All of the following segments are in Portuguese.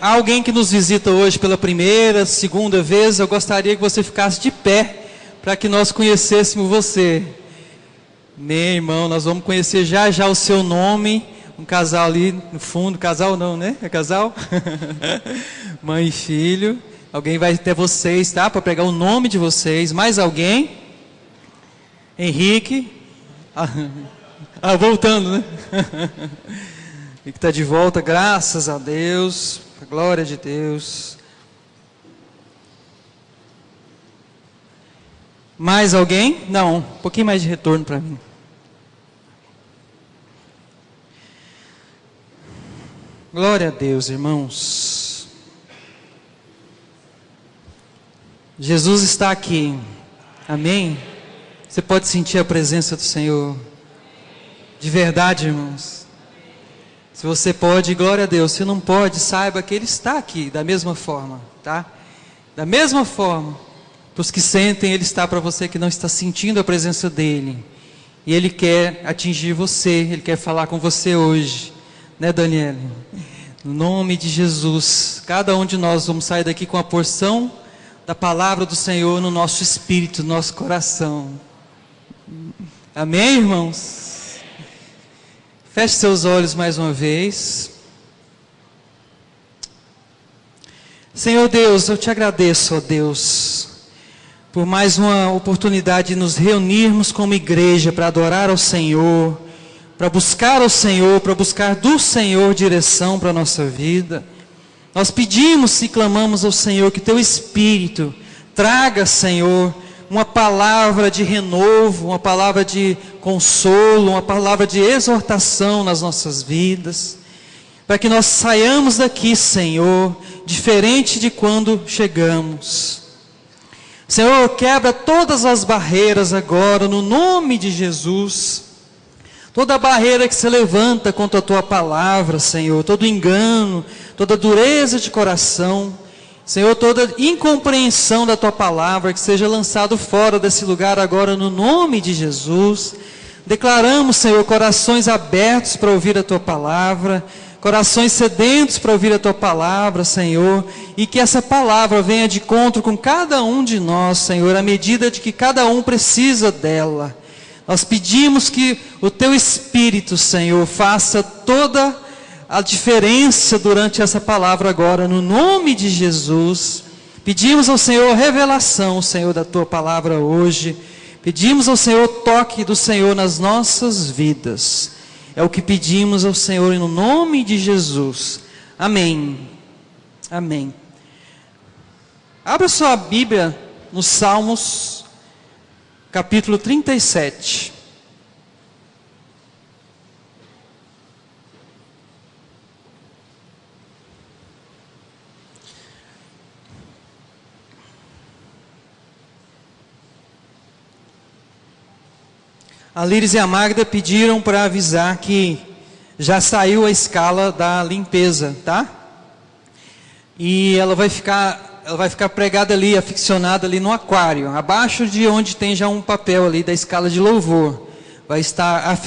Há alguém que nos visita hoje pela primeira, segunda vez, eu gostaria que você ficasse de pé, para que nós conhecêssemos você. Meu irmão, nós vamos conhecer já já o seu nome. Um casal ali no fundo, casal não, né? É casal? Mãe e filho. Alguém vai até vocês, tá? Para pegar o nome de vocês. Mais alguém? Henrique. Voltando, né? E que está de volta, graças a Deus, a glória de Deus. Mais alguém? Não, um pouquinho mais de retorno para mim. Glória a Deus, irmãos. Jesus está aqui, amém? Você pode sentir a presença do Senhor, de verdade, irmãos. Se você pode, glória a Deus. Se não pode, saiba que Ele está aqui, da mesma forma, tá? Da mesma forma, para os que sentem, Ele está para você que não está sentindo a presença dEle. E Ele quer atingir você, Ele quer falar com você hoje, né, Daniela? No nome de Jesus, cada um de nós vamos sair daqui com a porção da palavra do Senhor no nosso espírito, no nosso coração. Amém, irmãos? Feche seus olhos mais uma vez. Senhor Deus, eu te agradeço, ó Deus, por mais uma oportunidade de nos reunirmos como igreja para adorar ao Senhor, para buscar ao Senhor, para buscar do Senhor direção para a nossa vida. Nós pedimos e clamamos ao Senhor que Teu Espírito traga, Senhor, uma palavra de renovo, uma palavra de consolo, uma palavra de exortação nas nossas vidas, para que nós saiamos daqui, Senhor, diferente de quando chegamos. Senhor, quebra todas as barreiras agora, no nome de Jesus. Toda barreira que se levanta contra a Tua palavra, Senhor, todo engano, toda dureza de coração, Senhor, toda incompreensão da Tua palavra, que seja lançado fora desse lugar agora, no nome de Jesus. Declaramos, Senhor, corações abertos para ouvir a Tua palavra, corações sedentos para ouvir a Tua palavra, Senhor, e que essa palavra venha de encontro com cada um de nós, Senhor, à medida de que cada um precisa dela. Nós pedimos que o Teu Espírito, Senhor, faça toda a diferença durante essa palavra agora, no nome de Jesus. Pedimos ao Senhor revelação, Senhor, da Tua palavra hoje. Pedimos ao Senhor toque do Senhor nas nossas vidas. É o que pedimos ao Senhor no nome de Jesus. Amém. Amém. Abra sua Bíblia no Salmos, capítulo 37. A Líris e a Magda pediram para avisar que já saiu a escala da limpeza, tá? E ela vai ficar pregada ali, aficionada ali no aquário, abaixo de onde tem já um papel ali da escala de louvor. Vai estar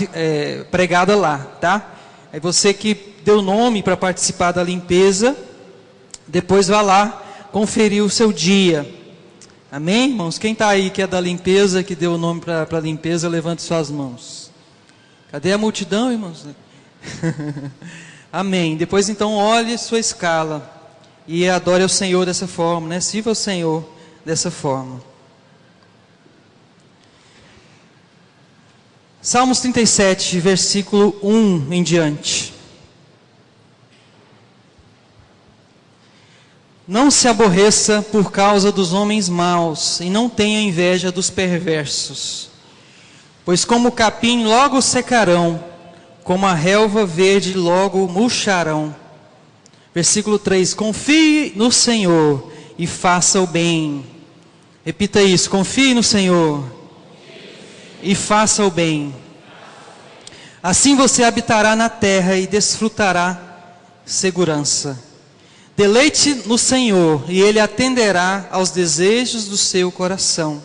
pregada lá, tá? Aí você que deu nome para participar da limpeza, depois vá lá conferir o seu dia. Amém, irmãos? Quem está aí que é da limpeza, que deu o nome para a limpeza, levante suas mãos. Cadê a multidão, irmãos? Amém. Depois então olhe sua escala e adore ao Senhor dessa forma, né? Sirva ao Senhor dessa forma. Salmos 37, versículo 1 em diante. Não se aborreça por causa dos homens maus, e não tenha inveja dos perversos. Pois como o capim logo secarão, como a relva verde logo murcharão. Versículo 3, confie no Senhor e faça o bem. Repita isso, confie no Senhor e faça o bem. Assim você habitará na terra e desfrutará segurança. Deleite no Senhor, e Ele atenderá aos desejos do seu coração.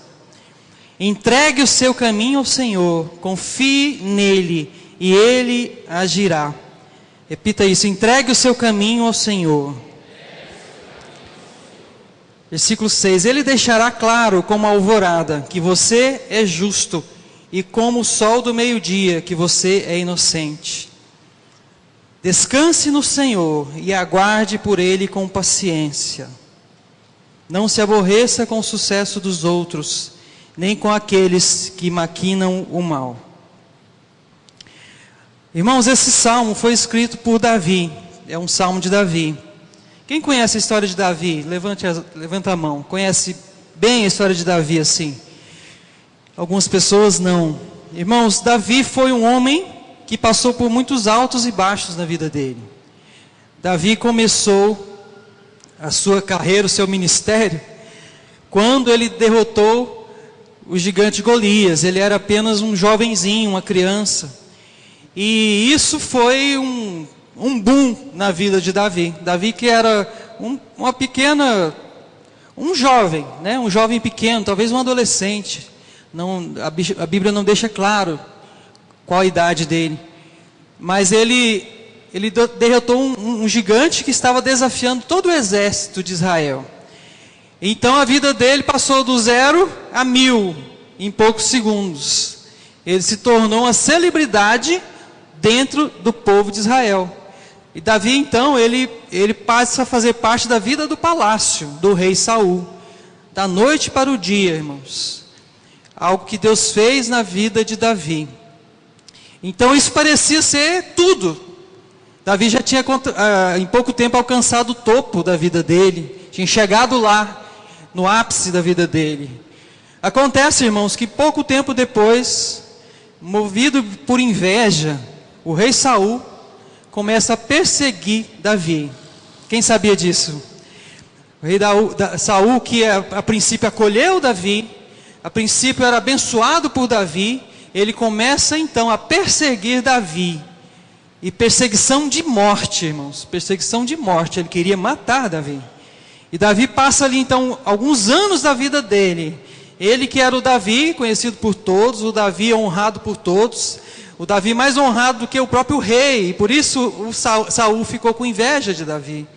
Entregue o seu caminho ao Senhor, confie nele, e Ele agirá. Repita isso, entregue o seu caminho ao Senhor, Versículo 6: Ele deixará claro como a alvorada que você é justo, e como o sol do meio-dia que você é inocente. Descanse no Senhor e aguarde por Ele com paciência. Não se aborreça com o sucesso dos outros, nem com aqueles que maquinam o mal. Irmãos, esse salmo foi escrito por Davi, é um salmo de Davi. Quem conhece a história de Davi? Levanta a mão. Conhece bem a história de Davi assim? Algumas pessoas não. Irmãos, Davi foi um homem que passou por muitos altos e baixos na vida dele. Davi começou a sua carreira, o seu ministério, quando ele derrotou o gigante Golias. Ele era apenas um jovenzinho, uma criança. E isso foi um boom na vida de Davi. Davi que era um jovem, né? Um jovem pequeno, talvez um adolescente. A Bíblia não deixa claro qual a idade dele. Mas ele derrotou um gigante que estava desafiando todo o exército de Israel. Então a vida dele passou do 0 a 1000 em poucos segundos. Ele se tornou uma celebridade dentro do povo de Israel. E Davi então, ele passa a fazer parte da vida do palácio do rei Saul. Da noite para o dia, irmãos. Algo que Deus fez na vida de Davi. Então isso parecia ser tudo. Davi já tinha em pouco tempo alcançado o topo da vida dele. Tinha chegado lá, no ápice da vida dele. Acontece, irmãos, que pouco tempo depois, movido por inveja, o rei Saul começa a perseguir Davi. Quem sabia disso? O rei Saul, que a princípio acolheu Davi, a princípio era abençoado por Davi, ele começa então a perseguir Davi. E perseguição de morte, irmãos. Perseguição de morte. Ele queria matar Davi. E Davi passa ali então alguns anos da vida dele. Ele que era o Davi, conhecido por todos, o Davi honrado por todos. O Davi mais honrado do que o próprio rei. E por isso o Saul ficou com inveja de Davi.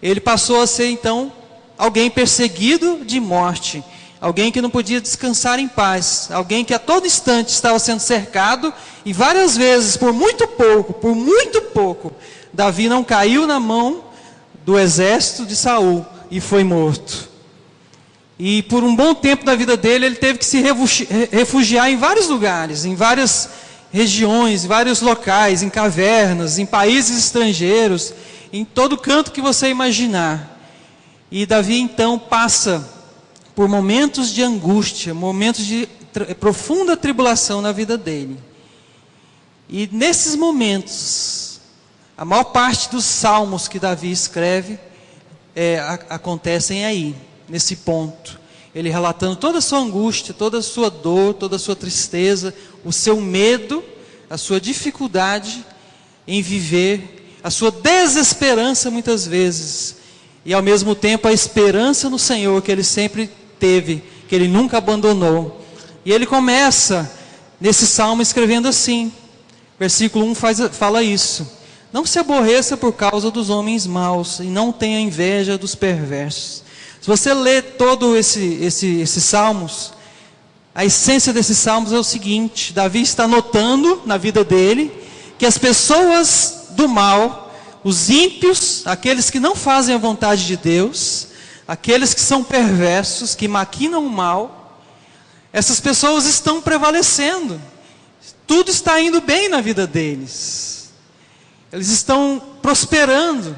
Ele passou a ser então alguém perseguido de morte. Alguém que não podia descansar em paz. Alguém que a todo instante estava sendo cercado. E várias vezes, por muito pouco, Davi não caiu na mão do exército de Saul e foi morto. E por um bom tempo da vida dele, ele teve que se refugiar em vários lugares, em várias regiões, em vários locais, em cavernas, em países estrangeiros, em todo canto que você imaginar. E Davi então passa por momentos de angústia, momentos de profunda tribulação na vida dele. E nesses momentos, a maior parte dos salmos que Davi escreve acontecem aí, nesse ponto. Ele relatando toda a sua angústia, toda a sua dor, toda a sua tristeza, o seu medo, a sua dificuldade em viver, a sua desesperança muitas vezes, e ao mesmo tempo a esperança no Senhor que ele sempre teve, que ele nunca abandonou. E ele começa nesse salmo escrevendo assim, versículo 1 fala isso: não se aborreça por causa dos homens maus, e não tenha inveja dos perversos. Se você lê todo esses salmos, a essência desses salmos é o seguinte: Davi está notando na vida dele que as pessoas do mal, os ímpios, aqueles que não fazem a vontade de Deus, aqueles que são perversos, que maquinam o mal, essas pessoas estão prevalecendo. Tudo está indo bem na vida deles. Eles estão prosperando.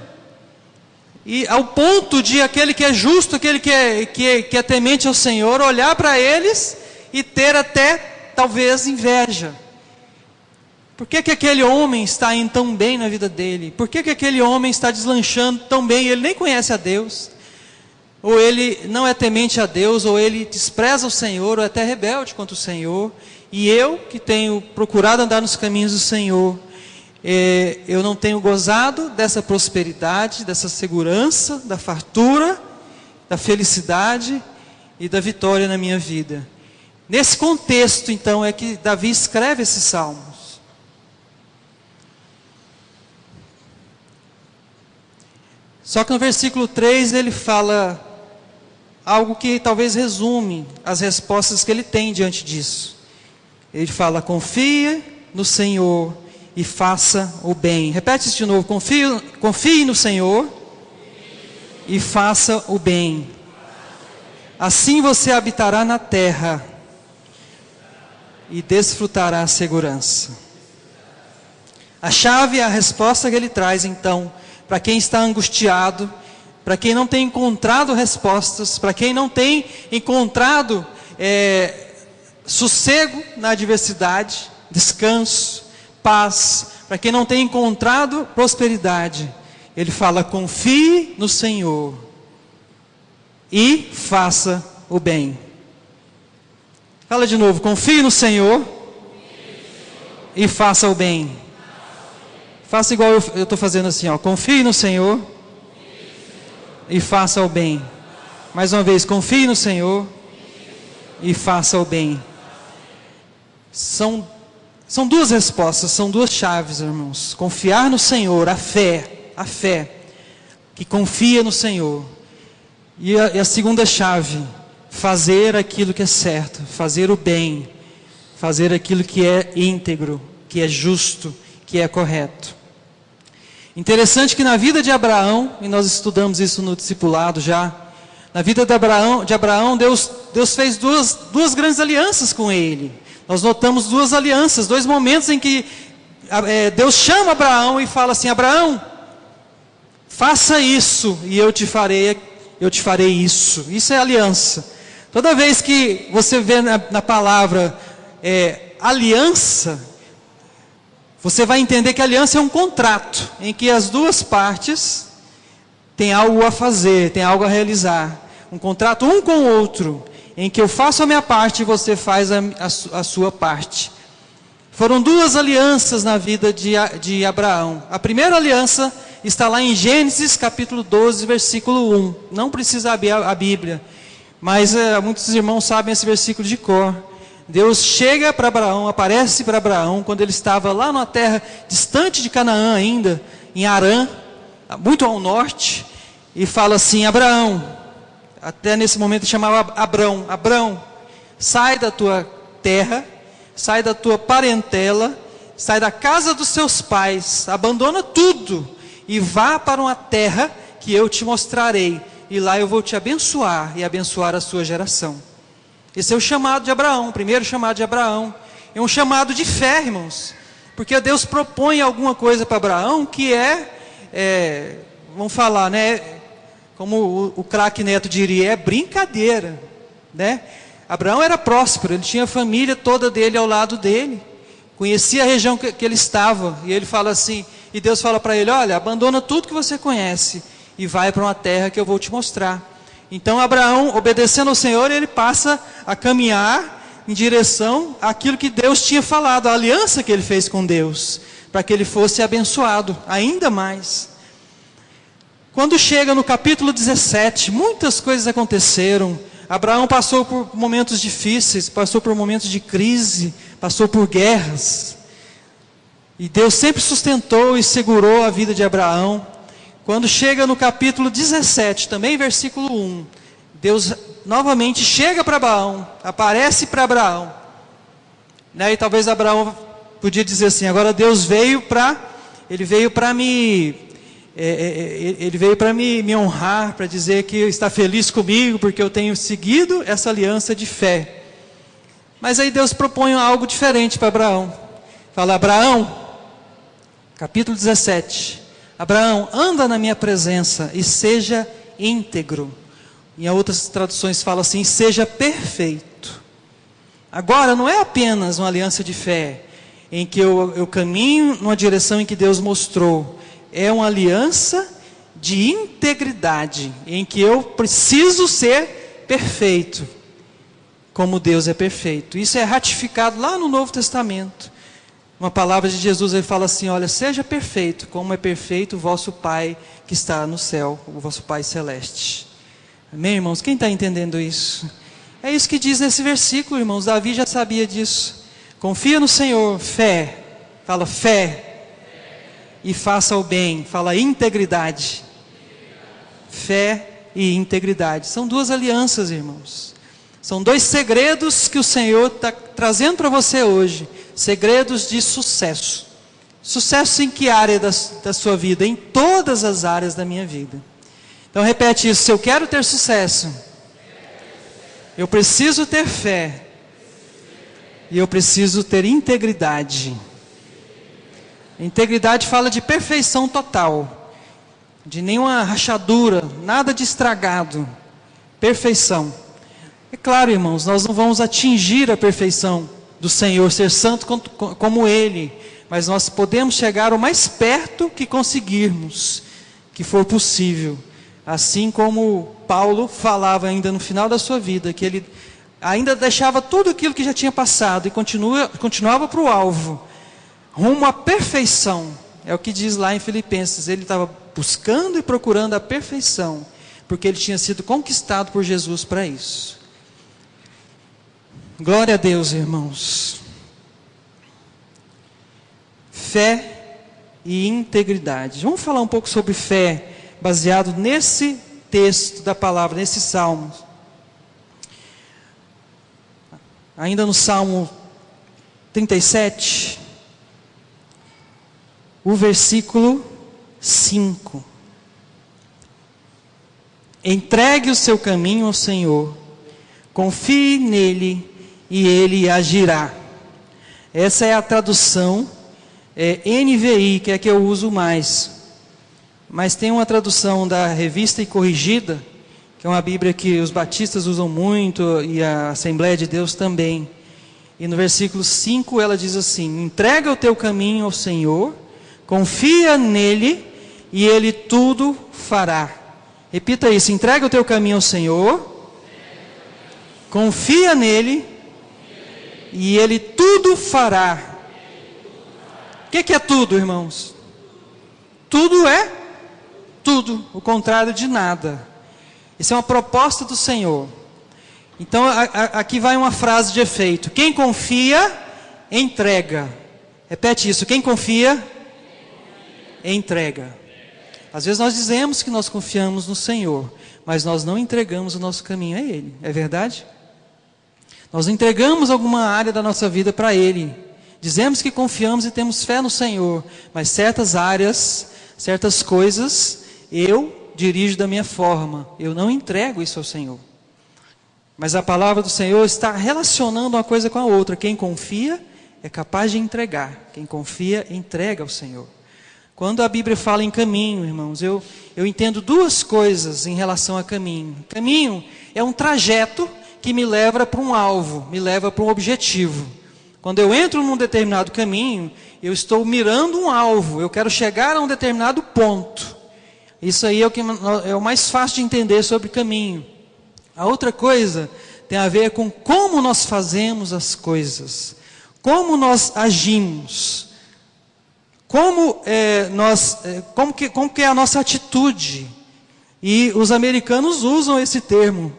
E ao ponto de aquele que é justo, aquele que é temente ao Senhor, olhar para eles e ter até, talvez, inveja. Por que aquele homem está indo tão bem na vida dele? Por que aquele homem está deslanchando tão bem e ele nem conhece a Deus? Ou ele não é temente a Deus, ou ele despreza o Senhor, ou é até rebelde contra o Senhor. E eu, que tenho procurado andar nos caminhos do Senhor, eu não tenho gozado dessa prosperidade, dessa segurança, da fartura, da felicidade e da vitória na minha vida. Nesse contexto, então, é que Davi escreve esses salmos. Só que no versículo 3 ele fala algo que talvez resume as respostas que ele tem diante disso. Ele fala: confia no Senhor e faça o bem. Repete isso de novo: confie no Senhor e faça o bem. Assim você habitará na terra e desfrutará a segurança. A chave é a resposta que ele traz, então, para quem está angustiado, para quem não tem encontrado respostas, para quem não tem encontrado sossego na adversidade, descanso, paz, para quem não tem encontrado prosperidade. Ele fala: confie no Senhor e faça o bem. Fala de novo: confie no Senhor e faça o bem. Faça igual eu estou fazendo assim, ó. Confie no Senhor e faça o bem. Mais uma vez: confie no Senhor e faça o bem. São duas respostas, são duas chaves, irmãos. Confiar no Senhor, a fé que confia no Senhor. E a segunda chave, fazer aquilo que é certo, fazer o bem, fazer aquilo que é íntegro, que é justo, que é correto. Interessante que na vida de Abraão, e nós estudamos isso no discipulado já, na vida de Abraão, Deus fez duas grandes alianças com ele. Nós notamos duas alianças, dois momentos em que Deus chama Abraão e fala assim: Abraão, faça isso e eu te farei isso. Isso é aliança. Toda vez que você vê na palavra aliança, você vai entender que a aliança é um contrato, em que as duas partes têm algo a fazer, têm algo a realizar. Um contrato um com o outro, em que eu faço a minha parte e você faz a sua parte. Foram duas alianças na vida de Abraão. A primeira aliança está lá em Gênesis capítulo 12, versículo 1. Não precisa abrir a Bíblia, mas muitos irmãos sabem esse versículo de cor. Deus chega para Abraão, aparece para Abraão, quando ele estava lá numa terra distante de Canaã ainda, em Harã, muito ao norte, e fala assim: Abraão, até nesse momento ele chamava Abrão, sai da tua terra, sai da tua parentela, sai da casa dos seus pais, abandona tudo, e vá para uma terra que eu te mostrarei, e lá eu vou te abençoar, e abençoar a sua geração. Esse é o chamado de Abraão, o primeiro chamado de Abraão. É um chamado de fé, irmãos, porque Deus propõe alguma coisa para Abraão que vamos falar, né? Como o craque Neto diria, é brincadeira, né? Abraão era próspero, ele tinha a família toda dele ao lado dele, conhecia a região que ele estava, e ele fala assim, e Deus fala para ele: olha, abandona tudo que você conhece e vai para uma terra que eu vou te mostrar. Então Abraão, obedecendo ao Senhor, ele passa a caminhar em direção àquilo que Deus tinha falado, a aliança que ele fez com Deus, para que ele fosse abençoado ainda mais. Quando chega no capítulo 17, muitas coisas aconteceram. Abraão passou por momentos difíceis, passou por momentos de crise, passou por guerras. E Deus sempre sustentou e segurou a vida de Abraão. Quando chega no capítulo 17, também versículo 1, Deus novamente chega para Abraão, aparece para Abraão, né? E talvez Abraão podia dizer assim: agora Deus veio para me honrar, para dizer que está feliz comigo, porque eu tenho seguido essa aliança de fé. Mas aí Deus propõe algo diferente para Abraão. Fala: Abraão, capítulo 17, Abraão, anda na minha presença e seja íntegro. Em outras traduções fala assim: seja perfeito. Agora não é apenas uma aliança de fé, em que eu caminho numa direção em que Deus mostrou. É uma aliança de integridade, em que eu preciso ser perfeito, como Deus é perfeito. Isso é ratificado lá no Novo Testamento. Uma palavra de Jesus, ele fala assim: olha, seja perfeito, como é perfeito o vosso Pai que está no céu, o vosso Pai celeste. Amém, irmãos? Quem está entendendo isso? É isso que diz nesse versículo, irmãos. Davi já sabia disso. Confia no Senhor, fé. Fala fé. E faça o bem. Fala integridade. Fé e integridade. São duas alianças, irmãos. São dois segredos que o Senhor está trazendo para você hoje. Segredos de sucesso. Sucesso em que área da sua vida? Em todas as áreas da minha vida. Então repete isso: se eu quero ter sucesso, eu preciso ter fé. E eu preciso ter integridade. Integridade fala de perfeição total. De nenhuma rachadura, nada de estragado. Perfeição. É claro, irmãos, nós não vamos atingir a perfeição do Senhor, ser santo como Ele. Mas nós podemos chegar o mais perto que conseguirmos, que for possível. Assim como Paulo falava ainda no final da sua vida, que ele ainda deixava tudo aquilo que já tinha passado e continuava para o alvo, rumo à perfeição. É o que diz lá em Filipenses. Ele estava buscando e procurando a perfeição, porque ele tinha sido conquistado por Jesus para isso. Glória a Deus, irmãos. Fé e integridade. Vamos falar um pouco sobre fé, baseado nesse texto da palavra, nesse salmo. Ainda no Salmo 37, o versículo 5. Entregue o seu caminho ao Senhor, confie nele e ele agirá. Essa é a tradução NVI, que é a que eu uso mais. Mas tem uma tradução da Revista e Corrigida, que é uma Bíblia que os batistas usam muito e a Assembleia de Deus também. E no versículo 5 ela diz assim: entrega o teu caminho ao Senhor, confia nele e ele tudo fará. Repita isso: entrega o teu caminho ao Senhor, confia nele e ele tudo fará. O que é tudo, irmãos? Tudo é tudo, o contrário de nada. Isso é uma proposta do Senhor. Então aqui vai uma frase de efeito: quem confia, entrega. Repete isso: quem confia, entrega. Às vezes nós dizemos que nós confiamos no Senhor, mas nós não entregamos o nosso caminho a Ele. É verdade? Nós entregamos alguma área da nossa vida para Ele. Dizemos que confiamos e temos fé no Senhor, mas certas áreas, certas coisas, eu dirijo da minha forma. Eu não entrego isso ao Senhor. Mas a palavra do Senhor está relacionando uma coisa com a outra. Quem confia é capaz de entregar. Quem confia, entrega ao Senhor. Quando a Bíblia fala em caminho, irmãos, eu entendo duas coisas em relação a caminho. Caminho é um trajeto que me leva para um alvo, me leva para um objetivo. Quando eu entro num determinado caminho, eu estou mirando um alvo, eu quero chegar a um determinado ponto. Isso aí é o mais fácil de entender sobre caminho. A outra coisa tem a ver com como nós fazemos as coisas, como nós agimos, como que é a nossa atitude. E os americanos usam esse termo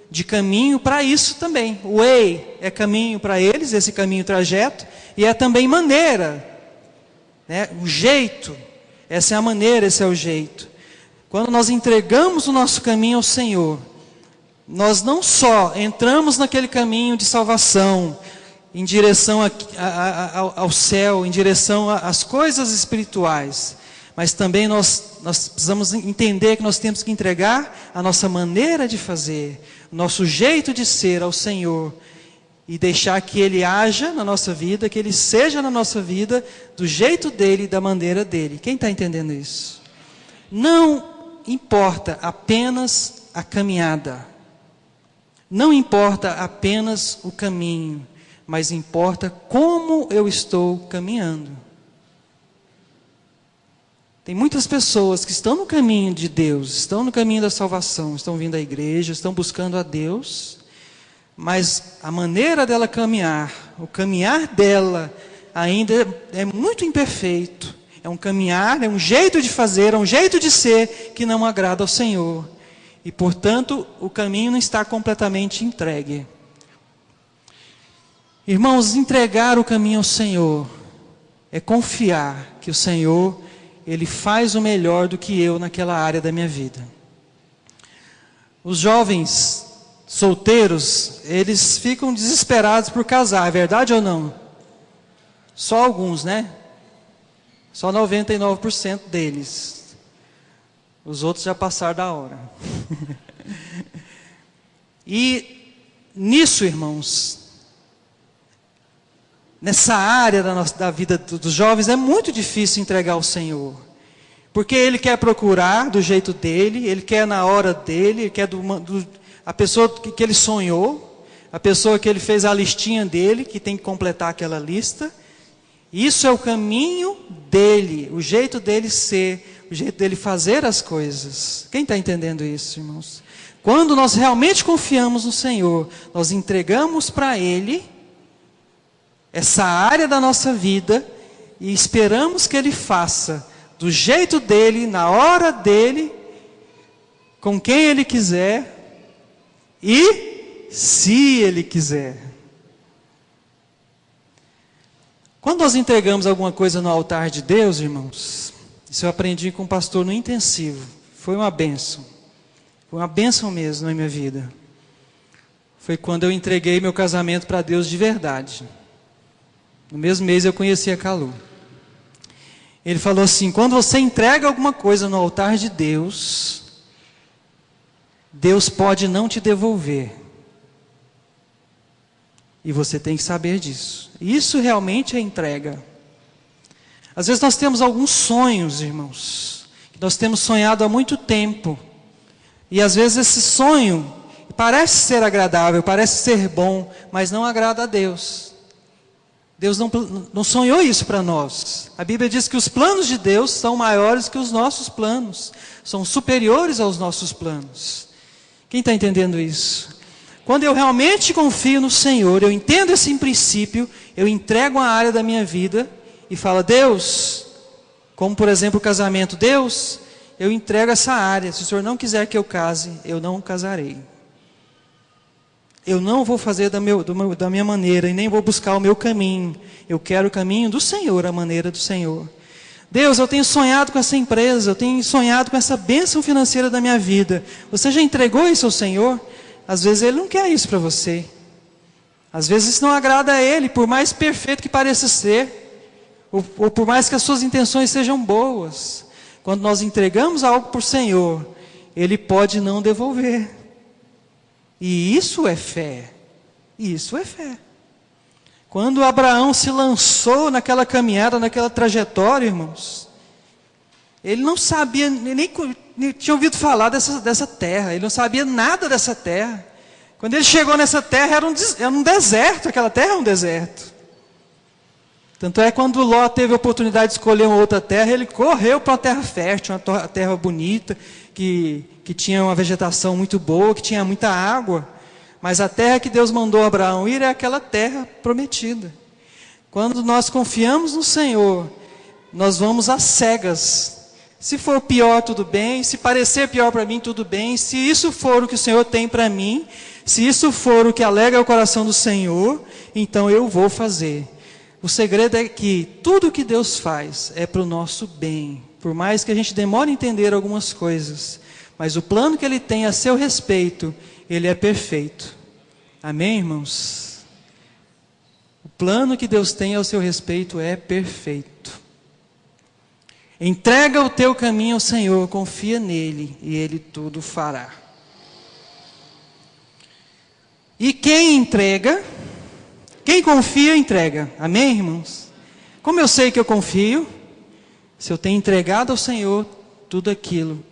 de caminho para isso também. Way é caminho para eles, esse caminho, trajeto, e é também maneira, né? O jeito, essa é a maneira, esse é o jeito. Quando nós entregamos o nosso caminho ao Senhor, nós não só entramos naquele caminho de salvação, em direção ao céu, em direção às coisas espirituais, mas também nós precisamos entender que nós temos que entregar a nossa maneira de fazer, o nosso jeito de ser ao Senhor, e deixar que Ele haja na nossa vida, que Ele seja na nossa vida, do jeito dEle e da maneira dEle. Quem está entendendo isso? Não importa apenas a caminhada, não importa apenas o caminho, mas importa como eu estou caminhando. Tem muitas pessoas que estão no caminho de Deus, estão no caminho da salvação, estão vindo à igreja, estão buscando a Deus, mas a maneira dela caminhar, o caminhar dela ainda é muito imperfeito. É um caminhar, é um jeito de fazer, é um jeito de ser que não agrada ao Senhor. E portanto, o caminho não está completamente entregue. Irmãos, entregar o caminho ao Senhor é confiar que o Senhor, Ele faz o melhor do que eu naquela área da minha vida. Os jovens solteiros, eles ficam desesperados por casar, é verdade ou não? Só alguns, né? Só 99% deles. Os outros já passaram da hora. E nisso, irmãos, nessa área da vida dos jovens, é muito difícil entregar ao Senhor. Porque Ele quer procurar do jeito dEle, Ele quer na hora dEle, Ele quer a pessoa que Ele sonhou, a pessoa que Ele fez a listinha dEle, que tem que completar aquela lista. Isso é o caminho dEle, o jeito dEle ser, o jeito dEle fazer as coisas. Quem está entendendo isso, irmãos? Quando nós realmente confiamos no Senhor, nós entregamos para Ele essa área da nossa vida e esperamos que Ele faça do jeito dEle, na hora dEle, com quem Ele quiser e se Ele quiser. Quando nós entregamos alguma coisa no altar de Deus, irmãos, isso eu aprendi com o pastor no intensivo, foi uma bênção. Foi uma bênção mesmo na minha vida. Foi quando eu entreguei meu casamento para Deus de verdade. No mesmo mês eu conheci a Calu. Ele falou assim: quando você entrega alguma coisa no altar de Deus, Deus pode não te devolver. E você tem que saber disso. Isso realmente é entrega. Às vezes nós temos alguns sonhos, irmãos, que nós temos sonhado há muito tempo. E às vezes esse sonho parece ser agradável, parece ser bom, mas não agrada a Deus. Deus não sonhou isso para nós. A Bíblia diz que os planos de Deus são maiores que os nossos planos, são superiores aos nossos planos. Quem está entendendo isso? Quando eu realmente confio no Senhor, eu entendo esse princípio, eu entrego uma área da minha vida e falo: Deus, como por exemplo o casamento, Deus, eu entrego essa área. Se o Senhor não quiser que eu case, eu não casarei. Eu não vou fazer da minha maneira e nem vou buscar o meu caminho. Eu quero o caminho do Senhor, a maneira do Senhor. Deus, eu tenho sonhado com essa empresa, eu tenho sonhado com essa bênção financeira da minha vida. Você já entregou isso ao Senhor? Às vezes Ele não quer isso para você. Às vezes isso não agrada a Ele, por mais perfeito que pareça ser, ou por mais que as suas intenções sejam boas. Quando nós entregamos algo para o Senhor, Ele pode não devolver. E isso é fé. Isso é fé. Quando Abraão se lançou naquela caminhada, naquela trajetória, irmãos, ele não sabia, nem tinha ouvido falar dessa terra, ele não sabia nada dessa terra. Quando ele chegou nessa terra, era um deserto, aquela terra é um deserto. Tanto é que quando Ló teve a oportunidade de escolher uma outra terra, ele correu para uma terra fértil, uma terra bonita, que tinha uma vegetação muito boa, que tinha muita água. Mas a terra que Deus mandou Abraão ir é aquela terra prometida. Quando nós confiamos no Senhor, nós vamos às cegas. Se for pior, tudo bem. Se parecer pior para mim, tudo bem. Se isso for o que o Senhor tem para mim, se isso for o que alegra o coração do Senhor, então eu vou fazer. O segredo é que tudo que Deus faz é para o nosso bem. Por mais que a gente demore a entender algumas coisas, mas o plano que Ele tem a seu respeito, Ele é perfeito. Amém, irmãos? O plano que Deus tem ao seu respeito é perfeito. Entrega o teu caminho ao Senhor, confia nele e Ele tudo fará. E quem entrega, quem confia, entrega. Amém, irmãos? Como eu sei que eu confio? Se eu tenho entregado ao Senhor tudo aquilo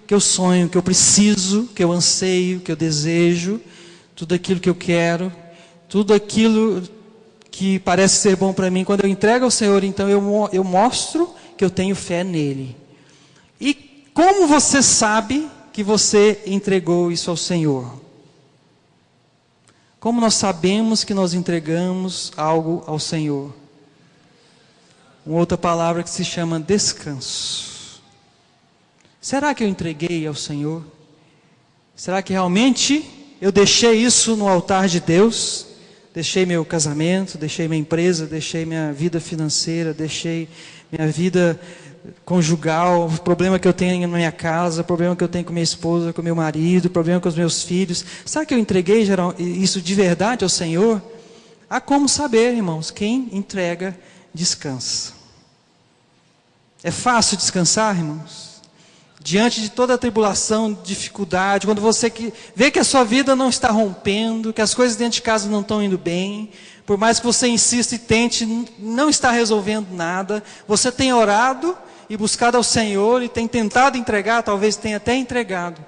que eu sonho, que eu preciso, que eu anseio, que eu desejo, tudo aquilo que eu quero, tudo aquilo que parece ser bom para mim, quando eu entrego ao Senhor, então eu mostro que eu tenho fé nele. E como você sabe que você entregou isso ao Senhor? Como nós sabemos que nós entregamos algo ao Senhor? Uma outra palavra que se chama descanso. Será que eu entreguei ao Senhor? Será que realmente eu deixei isso no altar de Deus? Deixei meu casamento, deixei minha empresa, deixei minha vida financeira, deixei minha vida conjugal, o problema que eu tenho na minha casa, o problema que eu tenho com minha esposa, com meu marido, o problema com os meus filhos. Será que eu entreguei isso de verdade ao Senhor? Há como saber, irmãos, quem entrega, descansa. É fácil descansar, irmãos? Diante de toda a tribulação, dificuldade, quando você vê que a sua vida não está rompendo, que as coisas dentro de casa não estão indo bem, por mais que você insista e tente, não está resolvendo nada, você tem orado e buscado ao Senhor e tem tentado entregar, talvez tenha até entregado,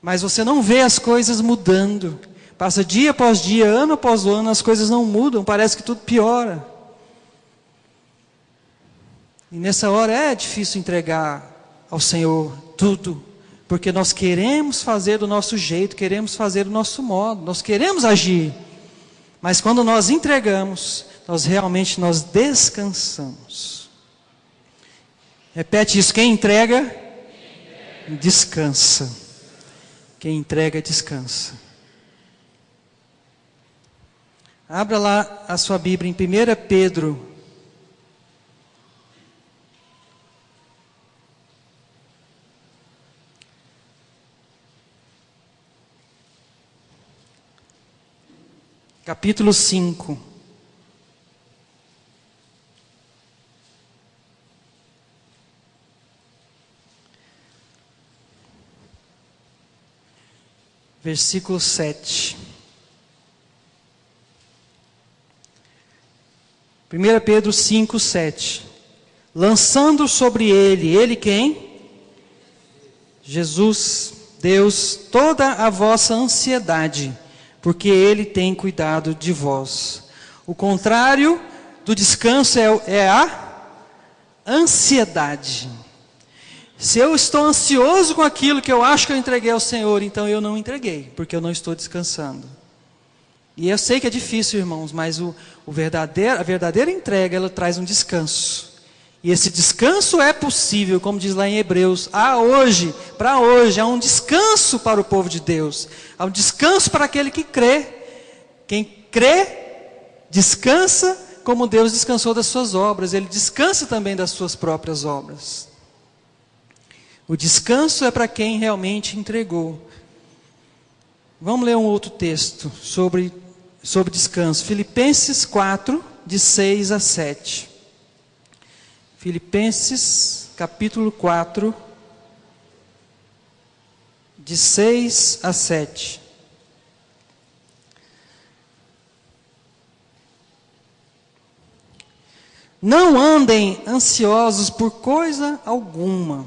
mas você não vê as coisas mudando, passa dia após dia, ano após ano, as coisas não mudam, parece que tudo piora. E nessa hora é difícil entregar ao Senhor tudo, porque nós queremos fazer do nosso jeito, queremos fazer do nosso modo, nós queremos agir, mas quando nós entregamos, nós realmente descansamos. Repete isso: quem entrega, descansa. Quem entrega, descansa. Abra lá a sua Bíblia em 1 Pedro. Capítulo 5. Versículo 7. 1 Pedro 5, 7. Lançando sobre ele quem? Jesus, Deus, toda a vossa ansiedade, porque Ele tem cuidado de vós. O contrário do descanso é a ansiedade. Se eu estou ansioso com aquilo que eu acho que eu entreguei ao Senhor, então eu não entreguei, porque eu não estou descansando. E eu sei que é difícil, irmãos, mas a verdadeira entrega, ela traz um descanso. E esse descanso é possível, como diz lá em Hebreus, para hoje, há um descanso para o povo de Deus. Há um descanso para aquele que crê. Quem crê, descansa como Deus descansou das suas obras. Ele descansa também das suas próprias obras. O descanso é para quem realmente entregou. Vamos ler um outro texto sobre descanso. Filipenses 4, de 6 a 7. Filipenses, capítulo 4, de 6 a 7. Não andem ansiosos por coisa alguma,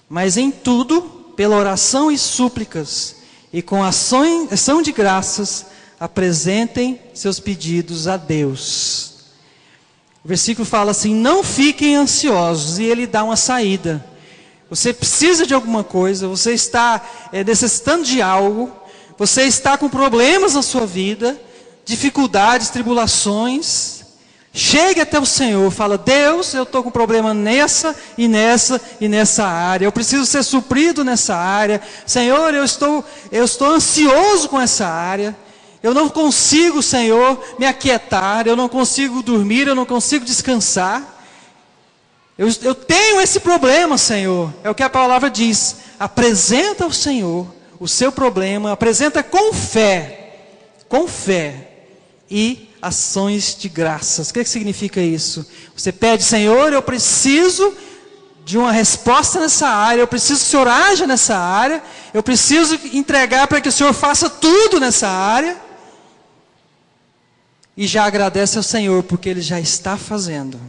mas em tudo, pela oração e súplicas, e com ação de graças, apresentem seus pedidos a Deus. O versículo fala assim: não fiquem ansiosos, e ele dá uma saída. Você precisa de alguma coisa, você está necessitando de algo, você está com problemas na sua vida, dificuldades, tribulações. Chegue até o Senhor, fala: Deus, eu estou com problema nessa e nessa área, eu preciso ser suprido nessa área. Senhor, eu estou ansioso com essa área. Eu não consigo, Senhor, me aquietar, eu não consigo dormir, eu não consigo descansar. Eu tenho esse problema, Senhor. É o que a palavra diz. Apresenta ao Senhor o seu problema, apresenta com fé e ações de graças. O que significa isso? Você pede: Senhor, eu preciso de uma resposta nessa área, eu preciso que o Senhor haja nessa área, eu preciso entregar para que o Senhor faça tudo nessa área. E já agradece ao Senhor, porque Ele já está fazendo.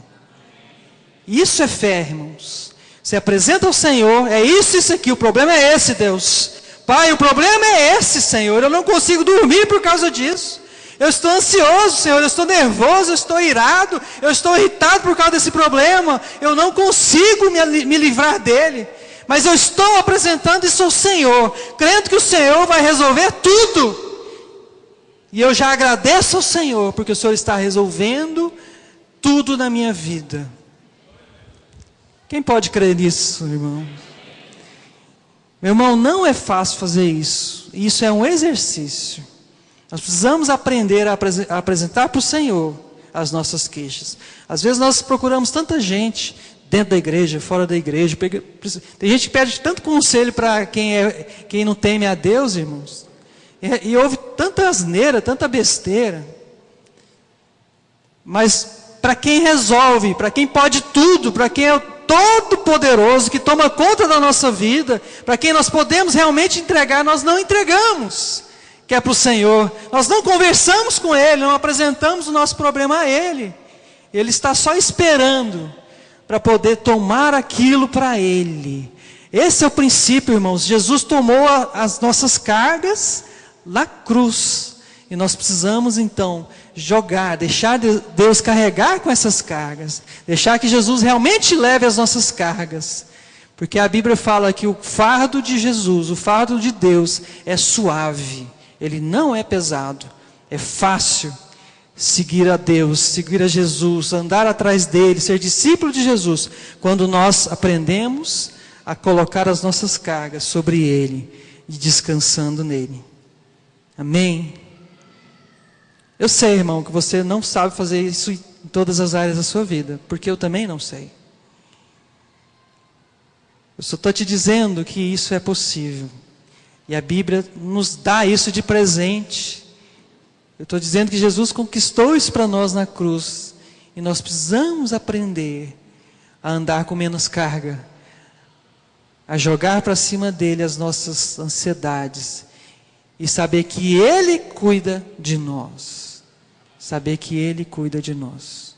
Isso é fé, irmãos. Você apresenta ao Senhor: é isso aqui, o problema é esse, Deus. Pai, o problema é esse, Senhor, eu não consigo dormir por causa disso. Eu estou ansioso, Senhor, eu estou nervoso, eu estou irado, eu estou irritado por causa desse problema. Eu não consigo me livrar dele. Mas eu estou apresentando isso ao Senhor, crendo que o Senhor vai resolver tudo. E eu já agradeço ao Senhor, porque o Senhor está resolvendo tudo na minha vida. Quem pode crer nisso, irmão? Meu irmão, não é fácil fazer isso. Isso é um exercício. Nós precisamos aprender a apresentar para o Senhor as nossas queixas. Às vezes nós procuramos tanta gente dentro da igreja, fora da igreja. Tem gente que pede tanto conselho para quem não teme a Deus, irmãos, e ouve tanta asneira, tanta besteira. Mas para quem resolve, para quem pode tudo, para quem é o Todo-Poderoso, que toma conta da nossa vida, para quem nós podemos realmente entregar, nós não entregamos, que é para o Senhor. Nós não conversamos com Ele, não apresentamos o nosso problema a Ele. Ele está só esperando para poder tomar aquilo para Ele. Esse é o princípio, irmãos. Jesus tomou as nossas cargas na cruz. E nós precisamos então jogar, deixar Deus carregar com essas cargas. Deixar que Jesus realmente leve as nossas cargas. Porque a Bíblia fala que o fardo de Jesus, o fardo de Deus é suave. Ele não é pesado. É fácil seguir a Deus, seguir a Jesus, andar atrás dele, ser discípulo de Jesus. Quando nós aprendemos a colocar as nossas cargas sobre Ele e descansando nele. Amém? Eu sei, irmão, que você não sabe fazer isso em todas as áreas da sua vida, porque eu também não sei. Eu só estou te dizendo que isso é possível. E a Bíblia nos dá isso de presente. Eu estou dizendo que Jesus conquistou isso para nós na cruz. E nós precisamos aprender a andar com menos carga, a jogar para cima dele as nossas ansiedades e saber que Ele cuida de nós. Saber que Ele cuida de nós.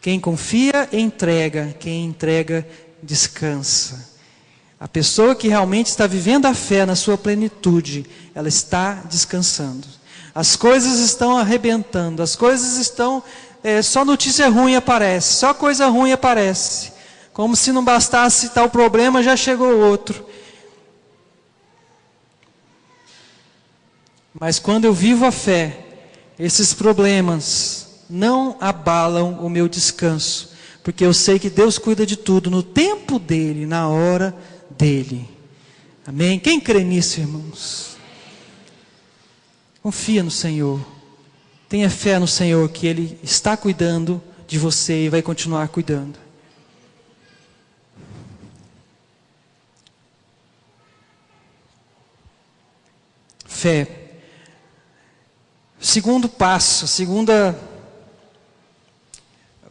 Quem confia, entrega. Quem entrega, descansa. A pessoa que realmente está vivendo a fé na sua plenitude, ela está descansando. As coisas estão arrebentando, as coisas estão... só notícia ruim aparece, só coisa ruim aparece. Como se não bastasse tal problema, já chegou outro. Mas quando eu vivo a fé, esses problemas não abalam o meu descanso. Porque eu sei que Deus cuida de tudo no tempo dEle, na hora dEle. Amém? Quem crê nisso, irmãos? Confia no Senhor. Tenha fé no Senhor que Ele está cuidando de você e vai continuar cuidando. Fé. Segundo passo, o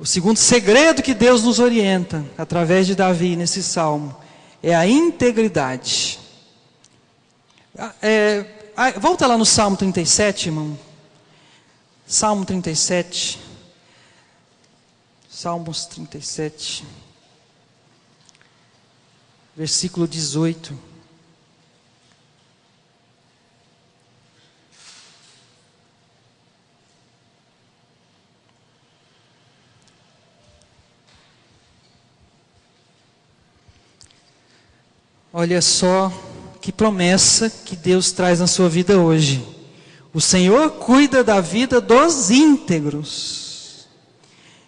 segundo segredo que Deus nos orienta, através de Davi nesse salmo, é a integridade. Volta lá no Salmo 37, irmão. Salmo 37. Salmos 37. Versículo 18. Olha só que promessa que Deus traz na sua vida hoje. O Senhor cuida da vida dos íntegros,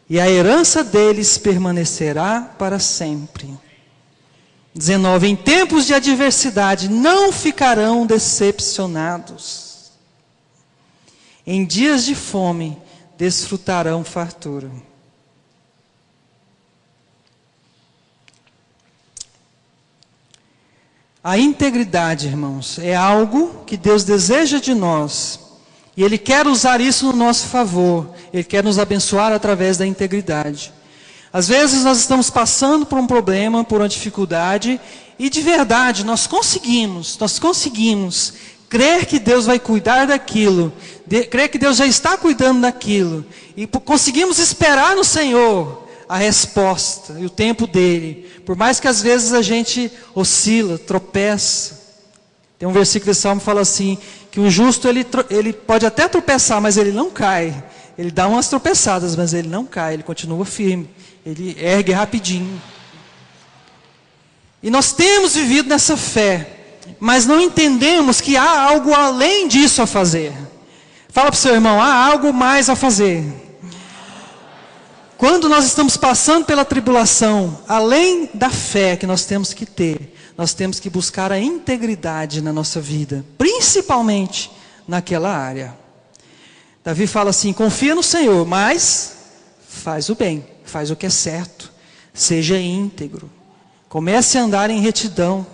e a herança deles permanecerá para sempre. 19. Em tempos de adversidade não ficarão decepcionados. Em dias de fome desfrutarão fartura. A integridade, irmãos, é algo que Deus deseja de nós. E Ele quer usar isso no nosso favor. Ele quer nos abençoar através da integridade. Às vezes nós estamos passando por um problema, por uma dificuldade, e de verdade nós conseguimos crer que Deus vai cuidar daquilo, crer que Deus já está cuidando daquilo, e conseguimos esperar no Senhor a resposta e o tempo dele, por mais que às vezes a gente oscila, tropeça. Tem um versículo desse salmo que fala assim, que o justo ele pode até tropeçar, mas ele não cai. Ele dá umas tropeçadas, mas ele não cai, ele continua firme, ele ergue rapidinho. E nós temos vivido nessa fé, mas não entendemos que há algo além disso a fazer. Fala para o seu irmão, há algo mais a fazer. Quando nós estamos passando pela tribulação, além da fé que nós temos que ter, nós temos que buscar a integridade na nossa vida, principalmente naquela área. Davi fala assim, confia no Senhor, mas faz o bem, faz o que é certo. Seja íntegro. Comece a andar em retidão.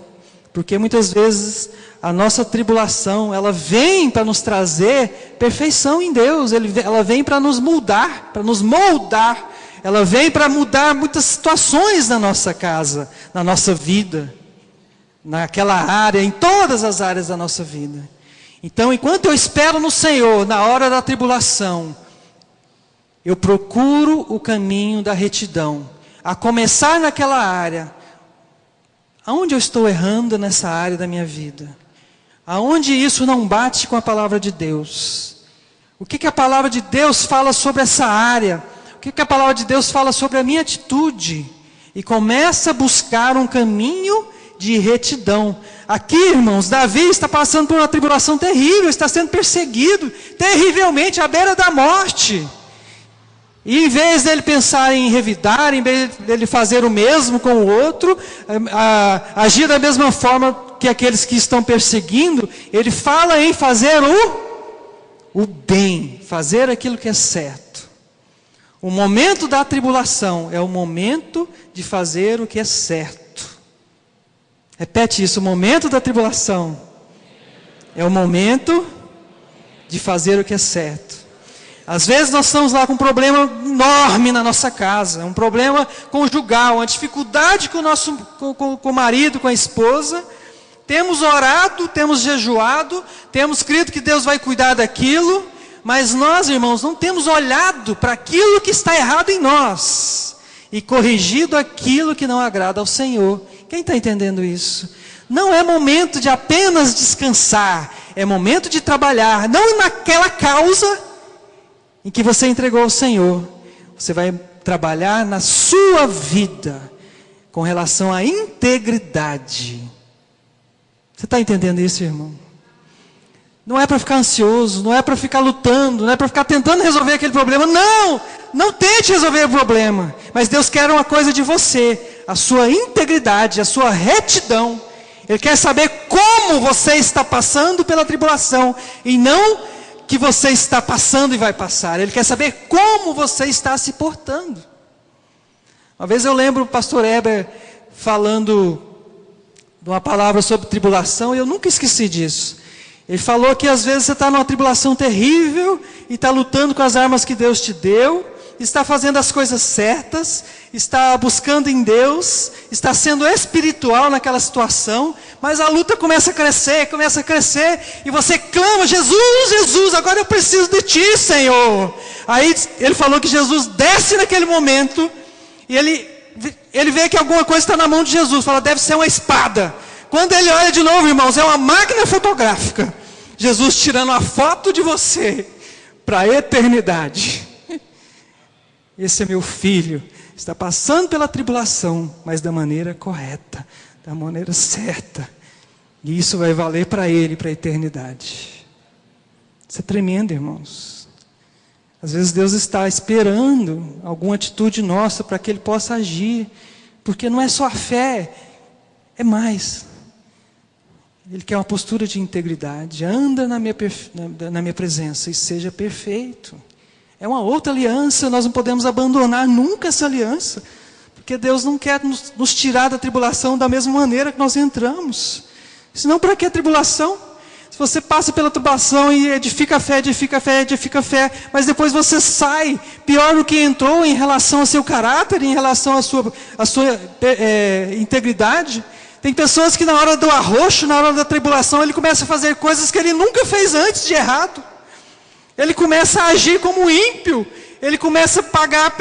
Porque muitas vezes a nossa tribulação, ela vem para nos trazer perfeição em Deus. Ela vem para nos moldar, Ela vem para mudar muitas situações na nossa casa, na nossa vida, naquela área, em todas as áreas da nossa vida. Então, enquanto eu espero no Senhor, na hora da tribulação, eu procuro o caminho da retidão. A começar naquela área. Aonde eu estou errando nessa área da minha vida? Aonde isso não bate com a palavra de Deus? O que a palavra de Deus fala sobre essa área? O que a palavra de Deus fala sobre a minha atitude? E começa a buscar um caminho de retidão. Aqui, irmãos, Davi está passando por uma tribulação terrível, está sendo perseguido, terrivelmente, à beira da morte. E em vez dele pensar em revidar, em vez dele fazer o mesmo com o outro, agir da mesma forma que aqueles que estão perseguindo, ele fala em fazer o bem, fazer aquilo que é certo. O momento da tribulação é o momento de fazer o que é certo. Repete isso, o momento da tribulação é o momento de fazer o que é certo. Às vezes nós estamos lá com um problema enorme na nossa casa, um problema conjugal, uma dificuldade com o marido, com a esposa. Temos orado, temos jejuado, temos crido que Deus vai cuidar daquilo, mas nós, irmãos, não temos olhado para aquilo que está errado em nós e corrigido aquilo que não agrada ao Senhor. Quem está entendendo isso? Não é momento de apenas descansar, é momento de trabalhar, não naquela causa em que você entregou ao Senhor. Você vai trabalhar na sua vida com relação à integridade. Você está entendendo isso, irmão? Não é para ficar ansioso, não é para ficar lutando, não é para ficar tentando resolver aquele problema. Não tente resolver o problema. Mas Deus quer uma coisa de você, a sua integridade, a sua retidão. Ele quer saber como você está passando pela tribulação e não que você está passando e vai passar. Ele quer saber como você está se portando. Uma vez eu lembro o pastor Heber falando de uma palavra sobre tribulação, e eu nunca esqueci disso. Ele falou que às vezes você está numa tribulação terrível, e está lutando com as armas que Deus te deu, está fazendo as coisas certas, está buscando em Deus, está sendo espiritual naquela situação, mas a luta começa a crescer, e você clama: Jesus, Jesus, agora eu preciso de Ti, Senhor. Aí ele falou que Jesus desce naquele momento, e ele vê que alguma coisa está na mão de Jesus, fala: deve ser uma espada. Quando ele olha de novo, irmãos, é uma máquina fotográfica. Jesus tirando a foto de você para a eternidade. Esse é meu filho, está passando pela tribulação, mas da maneira correta, da maneira certa. E isso vai valer para ele, para a eternidade. Isso é tremendo, irmãos. Às vezes Deus está esperando alguma atitude nossa para que Ele possa agir. Porque não é só a fé, é mais. Ele quer uma postura de integridade. Anda na minha presença e seja perfeito. É uma outra aliança, nós não podemos abandonar nunca essa aliança. Porque Deus não quer nos tirar da tribulação da mesma maneira que nós entramos. Senão, para que a tribulação? Se você passa pela tribulação e edifica a fé, mas depois você sai pior do que entrou em relação ao seu caráter, em relação à sua integridade. Tem pessoas que na hora do arroxo, na hora da tribulação, ele começa a fazer coisas que ele nunca fez antes de errado. Ele começa a agir como ímpio. Ele começa a pagar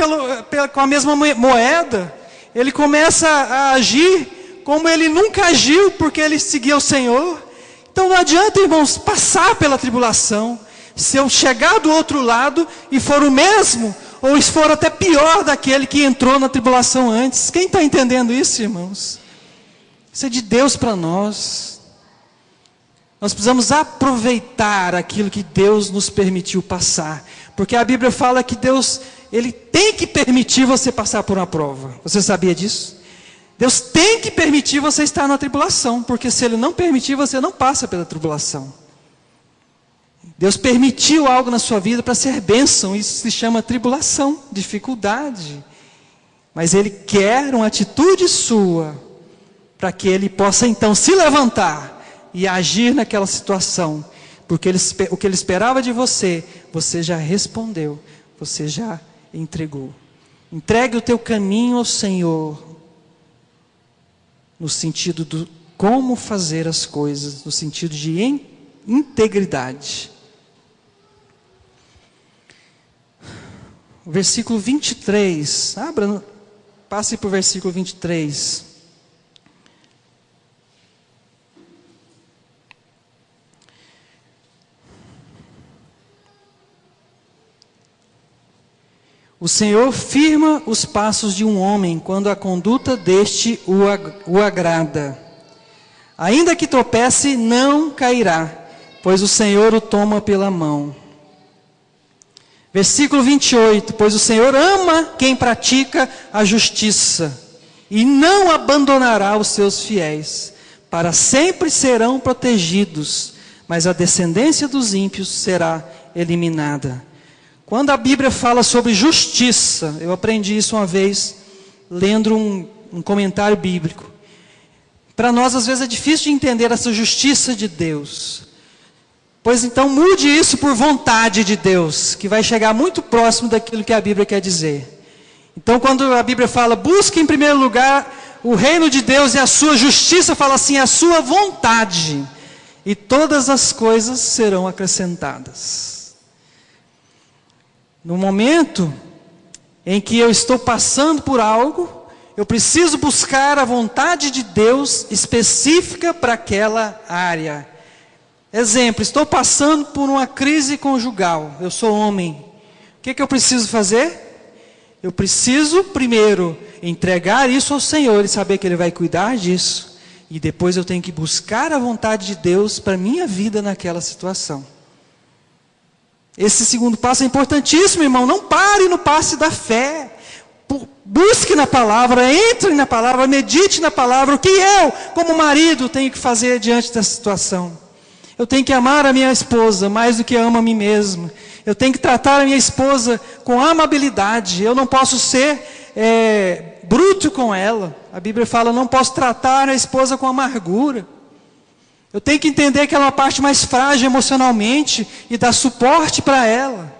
com a mesma moeda. Ele começa a agir como ele nunca agiu, porque ele seguia o Senhor. Então não adianta, irmãos, passar pela tribulação. Se eu chegar do outro lado e for o mesmo, ou se for até pior daquele que entrou na tribulação antes. Quem está entendendo isso, irmãos? Isso é de Deus para nós. Nós precisamos aproveitar aquilo que Deus nos permitiu passar. Porque a Bíblia fala que Deus, Ele tem que permitir você passar por uma prova. Você sabia disso? Deus tem que permitir você estar na tribulação. Porque se Ele não permitir, você não passa pela tribulação. Deus permitiu algo na sua vida para ser bênção. Isso se chama tribulação, dificuldade. Mas Ele quer uma atitude sua, para que Ele possa então se levantar e agir naquela situação. Porque o que Ele esperava de você, você já respondeu, você já entregou. Entregue o teu caminho ao Senhor, no sentido do como fazer as coisas, no sentido de integridade. O versículo 23, passe para o versículo 23. O Senhor firma os passos de um homem, quando a conduta deste o agrada. Ainda que tropece, não cairá, pois o Senhor o toma pela mão. Versículo 28, pois o Senhor ama quem pratica a justiça, e não abandonará os seus fiéis. Para sempre serão protegidos, mas a descendência dos ímpios será eliminada. Quando a Bíblia fala sobre justiça, eu aprendi isso uma vez, lendo um comentário bíblico. Para nós, às vezes, é difícil de entender essa justiça de Deus. Pois então, mude isso por vontade de Deus, que vai chegar muito próximo daquilo que a Bíblia quer dizer. Então, quando a Bíblia fala, busque em primeiro lugar o reino de Deus e a sua justiça, fala assim, a sua vontade, e todas as coisas serão acrescentadas. No momento em que eu estou passando por algo, eu preciso buscar a vontade de Deus específica para aquela área. Exemplo, estou passando por uma crise conjugal, eu sou homem. O que eu preciso fazer? Eu preciso primeiro entregar isso ao Senhor e saber que Ele vai cuidar disso. E depois eu tenho que buscar a vontade de Deus para a minha vida naquela situação. Esse segundo passo é importantíssimo, irmão. Não pare no passe da fé. Busque na palavra, entre na palavra, medite na palavra. O que eu, como marido, tenho que fazer diante dessa situação? Eu tenho que amar a minha esposa mais do que amo a mim mesmo. Eu tenho que tratar a minha esposa com amabilidade. Eu não posso ser bruto com ela. A Bíblia fala, não posso tratar a esposa com amargura. Eu tenho que entender que ela é uma parte mais frágil emocionalmente e dar suporte para ela.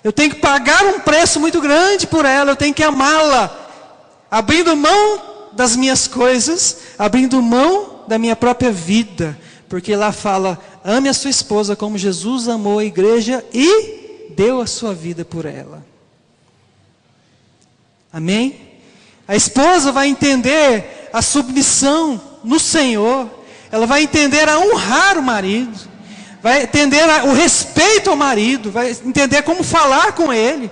Eu tenho que pagar um preço muito grande por ela. Eu tenho que amá-la, abrindo mão das minhas coisas, abrindo mão da minha própria vida. Porque lá fala, ame a sua esposa como Jesus amou a igreja e deu a sua vida por ela. Amém? A esposa vai entender a submissão no Senhor. Ela vai entender a honrar o marido, vai entender o respeito ao marido, vai entender como falar com ele.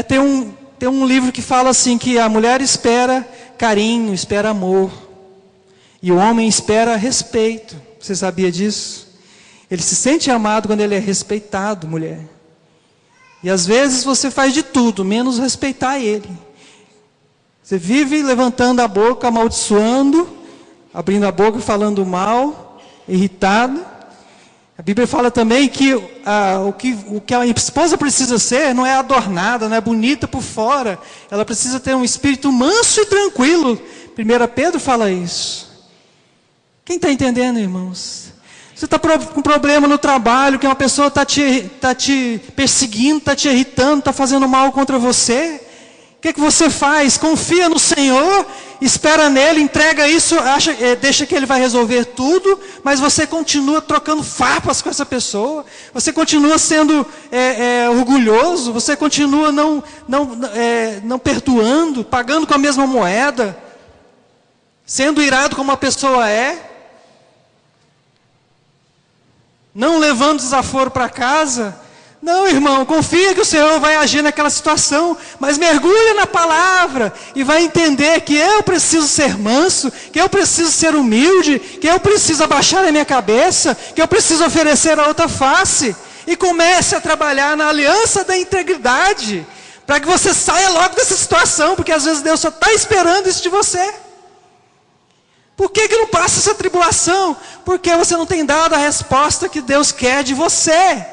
Tem um livro que fala assim, que a mulher espera carinho, espera amor, e o homem espera respeito. Você sabia disso? Ele se sente amado quando ele é respeitado, mulher. E às vezes você faz de tudo, menos respeitar ele. Você vive levantando a boca, amaldiçoando, abrindo a boca, falando mal, irritado. A Bíblia fala também que o que a esposa precisa ser não é adornada, não é bonita por fora. Ela precisa ter um espírito manso e tranquilo. 1 Pedro fala isso. Quem está entendendo, irmãos? Você está com problema no trabalho, que uma pessoa está te perseguindo, está te irritando, está fazendo mal contra você. O que você faz? Confia no Senhor, espera nele, entrega isso, deixa que ele vai resolver tudo, mas você continua trocando farpas com essa pessoa, você continua sendo orgulhoso, você continua não perdoando, pagando com a mesma moeda, sendo irado como a pessoa é, não levando desaforo para casa. Não, irmão, confia que o Senhor vai agir naquela situação, mas mergulha na palavra e vai entender que eu preciso ser manso, que eu preciso ser humilde, que eu preciso abaixar a minha cabeça, que eu preciso oferecer a outra face, e comece a trabalhar na aliança da integridade, para que você saia logo dessa situação, porque às vezes Deus só está esperando isso de você. Por que não passa essa tribulação? Porque você não tem dado a resposta que Deus quer de você.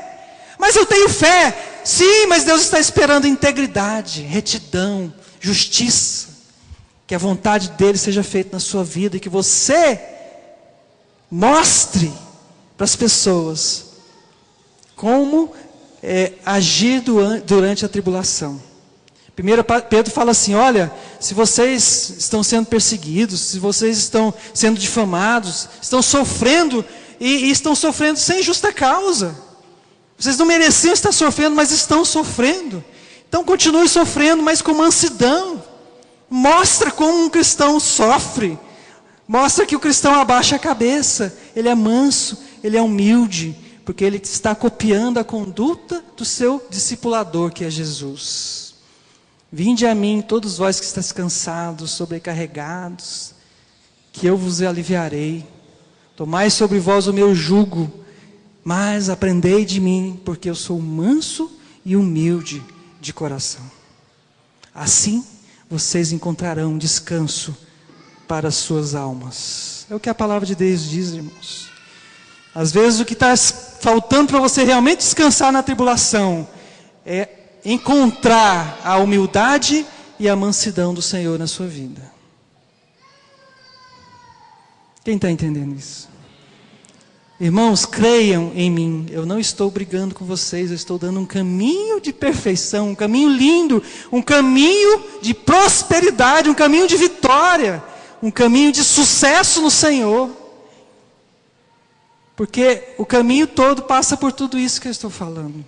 Mas eu tenho fé. Sim, mas Deus está esperando integridade, retidão, justiça, que a vontade dele seja feita na sua vida e que você mostre para as pessoas como agir durante a tribulação. 1 Pedro fala assim, olha, se vocês estão sendo perseguidos, se vocês estão sendo difamados, estão sofrendo e estão sofrendo sem justa causa. Vocês não mereciam estar sofrendo, mas estão sofrendo. Então continue sofrendo, mas com mansidão. Mostra como um cristão sofre. Mostra que o cristão abaixa a cabeça. Ele é manso, ele é humilde, porque ele está copiando a conduta do seu discipulador, que é Jesus. Vinde a mim, todos vós que estáis cansados, sobrecarregados, que eu vos aliviarei. Tomai sobre vós o meu jugo, mas aprendei de mim, porque eu sou manso e humilde de coração. Assim, vocês encontrarão descanso para as suas almas. É o que a palavra de Deus diz, irmãos. Às vezes o que está faltando para você realmente descansar na tribulação é encontrar a humildade e a mansidão do Senhor na sua vida. Quem está entendendo isso? Irmãos, creiam em mim, eu não estou brigando com vocês, eu estou dando um caminho de perfeição, um caminho lindo, um caminho de prosperidade, um caminho de vitória, um caminho de sucesso no Senhor. Porque o caminho todo passa por tudo isso que eu estou falando.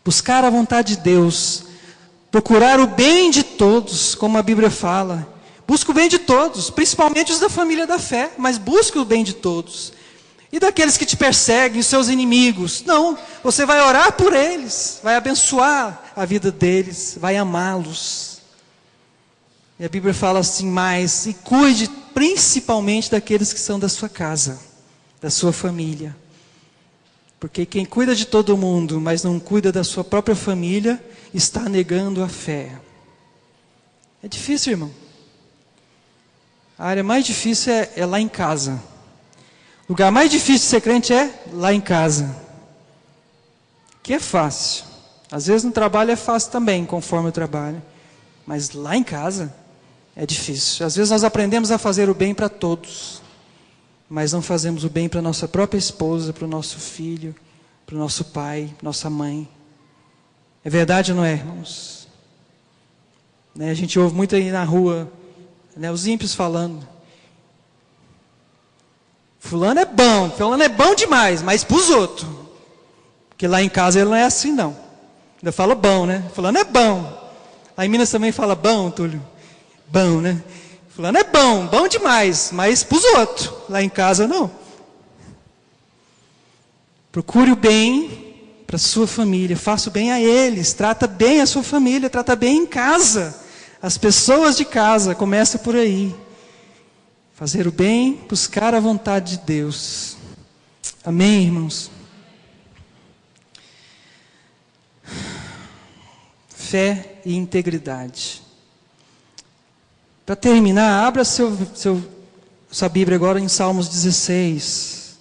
Buscar a vontade de Deus, procurar o bem de todos, como a Bíblia fala. Busca o bem de todos, principalmente os da família da fé, mas busca o bem de todos. E daqueles que te perseguem, os seus inimigos. Não, você vai orar por eles, vai abençoar a vida deles, vai amá-los. E a Bíblia fala assim mais, e cuide principalmente daqueles que são da sua casa, da sua família. Porque quem cuida de todo mundo, mas não cuida da sua própria família, está negando a fé. É difícil, irmão. A área mais difícil é lá em casa. O lugar mais difícil de ser crente é lá em casa. Que é fácil. Às vezes no trabalho é fácil também, conforme o trabalho. Mas lá em casa é difícil. Às vezes nós aprendemos a fazer o bem para todos, mas não fazemos o bem para a nossa própria esposa, para o nosso filho, para o nosso pai, nossa mãe. É verdade ou não é, irmãos? A gente ouve muito aí na rua, os ímpios falando. Fulano é bom demais, mas para os outros. Porque lá em casa ele não é assim não. Ainda fala bom, né? Fulano é bom. Lá em Minas também fala bom, Túlio. Bom, né? Fulano é bom demais, mas para os outros. Lá em casa não. Procure o bem para a sua família, faça o bem a eles, trata bem a sua família, trata bem em casa. As pessoas de casa, começa por aí. Fazer o bem, buscar a vontade de Deus. Amém, irmãos? Fé e integridade. Para terminar, abra sua Bíblia agora em Salmos 16.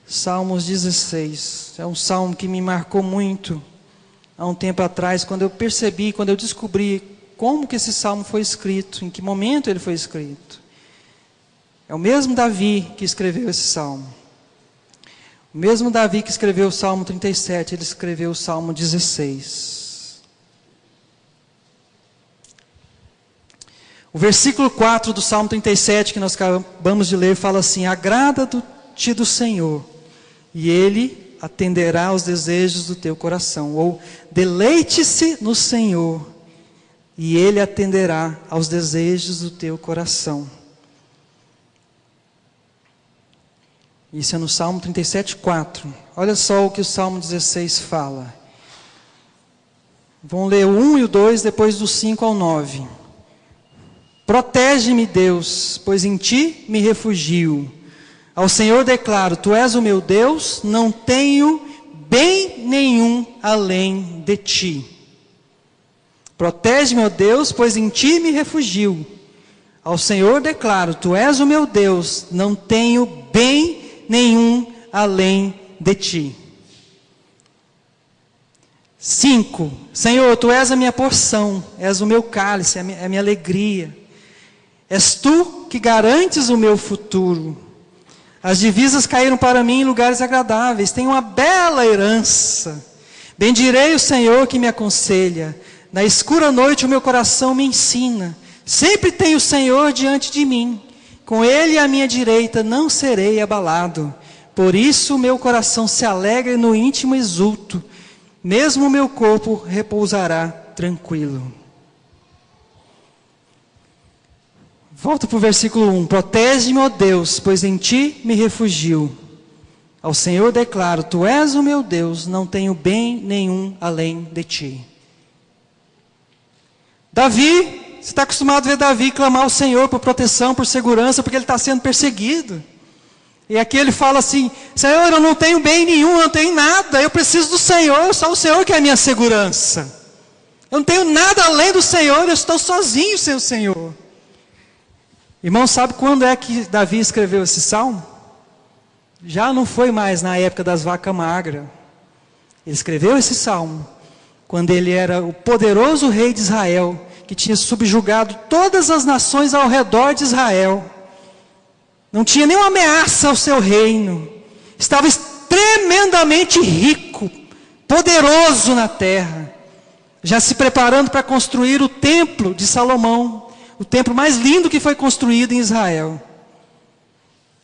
Salmos 16. É um salmo que me marcou muito há um tempo atrás, quando eu descobri como que esse salmo foi escrito, em que momento ele foi escrito. É o mesmo Davi que escreveu esse salmo. O mesmo Davi que escreveu o Salmo 37, ele escreveu o Salmo 16. O versículo 4 do Salmo 37, que nós acabamos de ler, fala assim: agrada-te do Senhor, e Ele atenderá aos desejos do teu coração. Ou, deleite-se no Senhor, e Ele atenderá aos desejos do teu coração. Isso é no Salmo 37, 4. Olha só o que o Salmo 16 fala. Vamos ler o 1 e o 2, depois do 5 ao 9. Protege-me, Deus, pois em ti me refugio. Ao Senhor declaro: tu és o meu Deus, não tenho bem nenhum além de ti. Protege-me, ó Deus, pois em ti me refugio. Ao Senhor declaro: tu és o meu Deus, não tenho bem nenhum além de ti. 5. Senhor, Tu és a minha porção, és o meu cálice, é a minha alegria. És Tu que garantes o meu futuro. As divisas caíram para mim em lugares agradáveis, tenho uma bela herança. Bendirei o Senhor que me aconselha. Na escura noite o meu coração me ensina. Sempre tenho o Senhor diante de mim. Com Ele à minha direita não serei abalado. Por isso o meu coração se alegra e no íntimo exulto. Mesmo o meu corpo repousará tranquilo. Volta para o versículo 1. Protege-me, ó Deus, pois em Ti me refugio. Ao Senhor declaro, Tu és o meu Deus, não tenho bem nenhum além de Ti. Davi, você está acostumado a ver Davi clamar ao Senhor por proteção, por segurança, porque ele está sendo perseguido. E aqui ele fala assim, Senhor, eu não tenho bem nenhum, eu não tenho nada, eu preciso do Senhor, só o Senhor que é a minha segurança. Eu não tenho nada além do Senhor, eu estou sozinho sem o Senhor. Irmão, sabe quando é que Davi escreveu esse salmo? Já não foi mais na época das vacas magras. Ele escreveu esse salmo quando ele era o poderoso rei de Israel, que tinha subjugado todas as nações ao redor de Israel. Não tinha nenhuma ameaça ao seu reino. Estava tremendamente rico, poderoso na terra. Já se preparando para construir o templo de Salomão. O templo mais lindo que foi construído em Israel.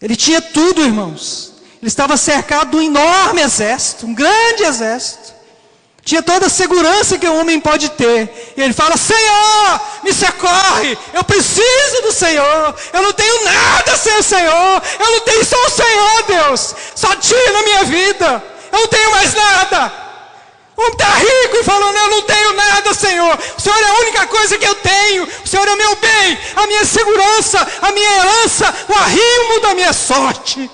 Ele tinha tudo, irmãos. Ele estava cercado de um enorme exército, um grande exército. Tinha toda a segurança que um homem pode ter. E ele fala, Senhor, me socorre, eu preciso do Senhor. Eu não tenho nada sem o Senhor. Eu não tenho só o Senhor, Deus. Só Ti na minha vida. Eu não tenho mais nada. Um está rico e falando, eu não tenho nada, Senhor. O Senhor é a única coisa que eu tenho. O Senhor é o meu bem, a minha segurança, a minha herança, o arrimo da minha sorte.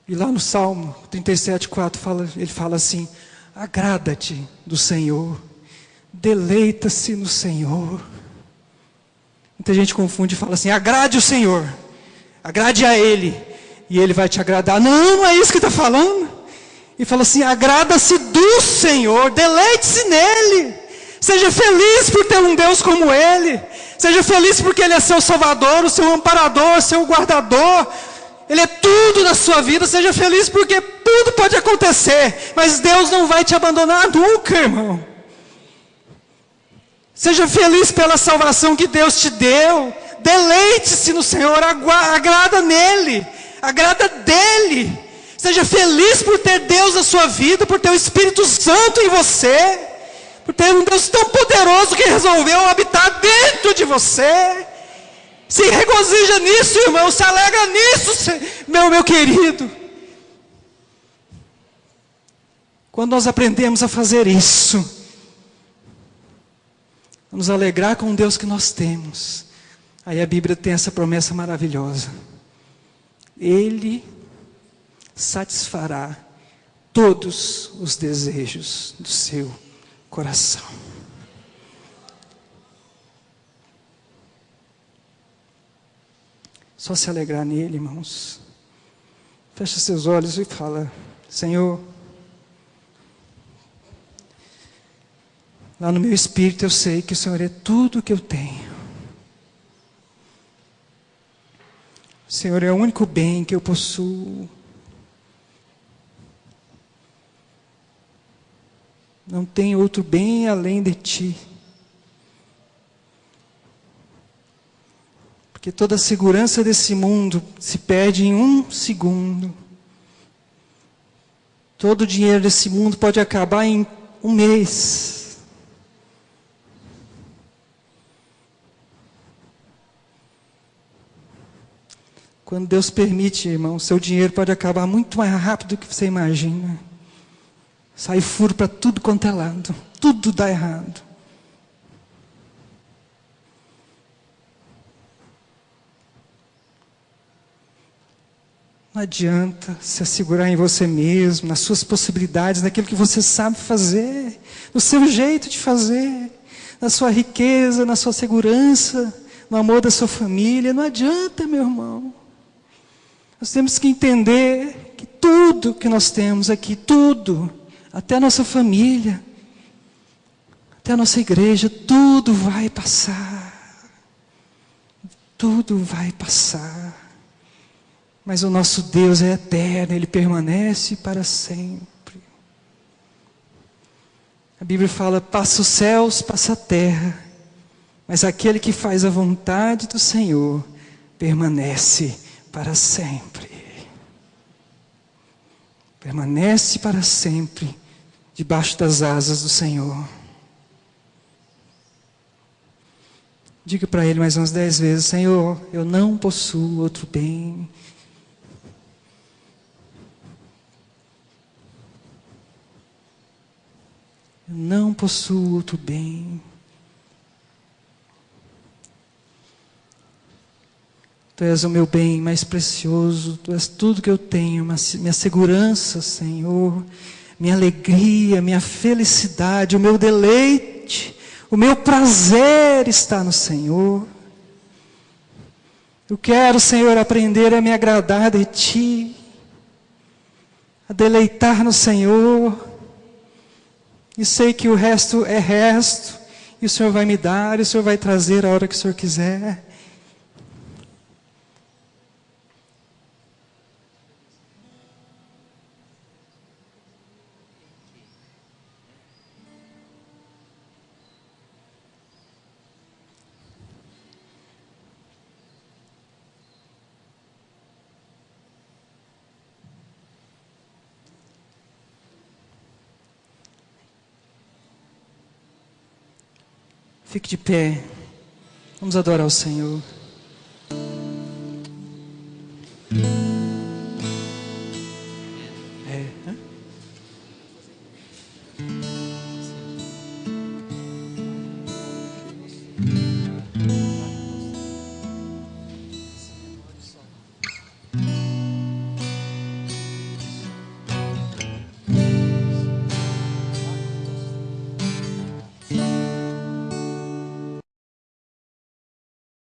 E lá no Salmo 37:4 ele fala assim, agrada-te do Senhor, deleita-se no Senhor. Muita gente confunde e fala assim, agrade o Senhor. Agrade a Ele, e Ele vai te agradar. Não é isso que está falando. E fala assim, agrada-se do Senhor, deleite-se nele. Seja feliz por ter um Deus como Ele. Seja feliz porque Ele é seu salvador, o seu amparador, o seu guardador. Ele é tudo na sua vida. Seja feliz porque tudo pode acontecer. Mas Deus não vai te abandonar nunca, irmão. Seja feliz pela salvação que Deus te deu. Deleite-se no Senhor, agrada nele, agrada dele. Seja feliz por ter Deus na sua vida, por ter o Espírito Santo em você, por ter um Deus tão poderoso que resolveu habitar dentro de você. Se regozija nisso, irmão, se alegra nisso, meu querido. Quando nós aprendemos a fazer isso, vamos alegrar com o Deus que nós temos. Aí a Bíblia tem essa promessa maravilhosa. Ele satisfará todos os desejos do seu coração. Só se alegrar nele, irmãos. Fecha seus olhos e fala, Senhor, lá no meu espírito eu sei que o Senhor é tudo o que eu tenho. O Senhor é o único bem que eu possuo. Não tem outro bem além de Ti. Porque toda a segurança desse mundo se perde em um segundo. Todo o dinheiro desse mundo pode acabar em um mês. Quando Deus permite, irmão, seu dinheiro pode acabar muito mais rápido do que você imagina. Sai furo para tudo quanto é lado. Tudo dá errado. Não adianta se assegurar em você mesmo, nas suas possibilidades, naquilo que você sabe fazer, no seu jeito de fazer, na sua riqueza, na sua segurança, no amor da sua família. Não adianta, meu irmão. Nós temos que entender que tudo que nós temos aqui, tudo, até a nossa família, até a nossa igreja, tudo vai passar. Tudo vai passar. Mas o nosso Deus é eterno, Ele permanece para sempre. A Bíblia fala, passa os céus, passa a terra, mas aquele que faz a vontade do Senhor, permanece para sempre. Permanece para sempre, debaixo das asas do Senhor. Diga para Ele mais umas 10 vezes, Senhor, eu não possuo outro bem. Eu não possuo outro bem. Tu és o meu bem mais precioso, Tu és tudo que eu tenho, minha segurança, Senhor, minha alegria, minha felicidade, o meu deleite, o meu prazer está no Senhor. Eu quero, Senhor, aprender a me agradar de Ti, a deleitar no Senhor, e sei que o resto é resto, e o Senhor vai me dar, e o Senhor vai trazer a hora que o Senhor quiser. Fique de pé. Vamos adorar o Senhor.